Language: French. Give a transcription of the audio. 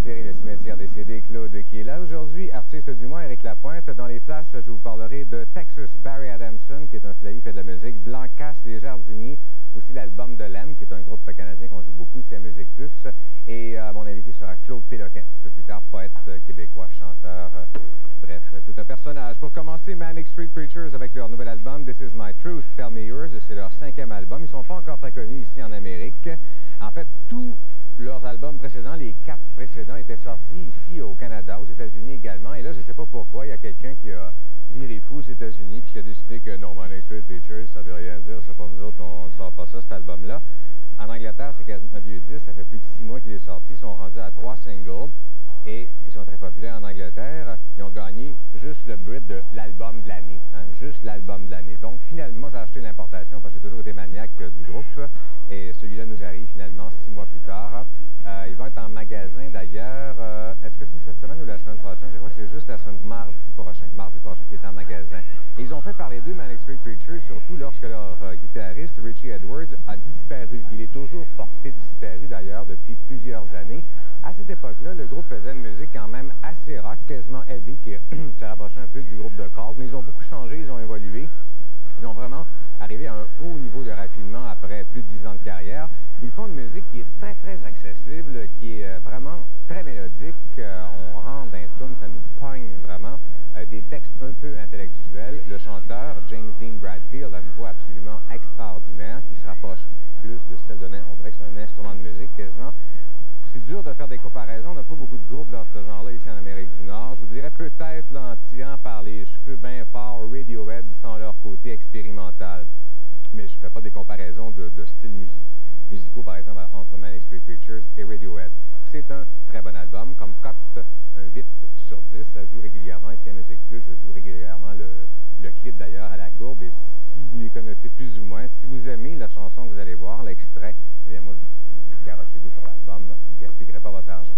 série Le Cimetière des CD, Claude qui est là aujourd'hui, artiste du mois, Éric Lapointe. Dans les flashs, je vous parlerai de Texas, Barry Adamson, qui est un fidèle, fait de la musique, Blancas, Les Jardiniers, aussi l'album de Lem, qui est un groupe canadien qu'on joue beaucoup ici à Musique Plus. Et mon invité sera Claude Péloquin, un peu plus tard, poète québécois, chanteur, bref, tout un personnage. Pour commencer, Manic Street Preachers avec leur nouvel album, This Is My Truth, Tell Me Yours, c'est leur 5e album. Ils ne sont pas encore très connus ici en Amérique. En fait, tous leurs albums précédents, les 4 précédents, étaient sortis ici au Canada, aux États-Unis également. Et là, je ne sais pas pourquoi, il y a quelqu'un qui a viré fou aux États-Unis puis qui a décidé que non, Manic Street Preachers, ça ne veut rien dire, ça pour nous autres, on ne sort pas ça, cet album-là. En Angleterre, c'est quasiment un vieux disque, ça fait plus de 6 mois qu'il est sorti. Ils sont rendus à 3 singles et ils sont très populaires en Angleterre. Ils ont gagné juste le Brit de l'album de l'année, hein, juste l'album de l'année. Donc finalement, j'ai acheté l'importation parce que j'ai toujours été maniaque du groupe et celui-là nous arrive finalement 6 mois plus tard. Il va être en magasin d'ailleurs. Est-ce que c'est cette semaine ou la semaine prochaine? Je crois que c'est juste la semaine mardi prochain qui est en magasin. Et ils ont fait parler d'eux, Manic Street Preachers, surtout lorsque leur guitariste, Richie Edwards, a disparu. Il est toujours porté disparu d'ailleurs depuis plusieurs années. À cette époque-là, le groupe faisait une musique quand même assez rock, quasiment heavy, qui se rapprochait un peu du groupe de Cult, mais ils ont beaucoup changé, ils ont évolué. Ils ont vraiment arrivé à un haut niveau de raffinement après plus de 10 ans de carrière. Ils font une musique qui est très, très accessible, qui est vraiment très mélodique. On rentre dans les tunes, ça nous pogne vraiment. Des textes un peu intellectuels. Le chanteur, James Dean Bradfield, a une voix absolument extraordinaire qui se rapproche plus de celle de... On dirait que c'est un instrument de musique quasiment. C'est dur de faire des comparaisons. On n'a pas beaucoup de groupes dans ce genre-là ici en Amérique du Nord. Je vous dirais peut-être en tirant par les cheveux bien forts Radiohead sans leur côté expérimental. Mais je ne fais pas des comparaisons de styles musicaux, par exemple, entre Manic Street Preachers et Radiohead. C'est un très bon album. Comme cote, un 8 sur 10. Ça joue régulièrement ici à Musique Plus. Je joue régulièrement le clip d'ailleurs à la courbe. Et si vous les connaissez plus ou moins, si vous aimez la chanson que vous allez voir, l'extrait, eh bien moi, je vous dis, garochez-vous sur l'album. Vous ne gaspillerez pas votre argent.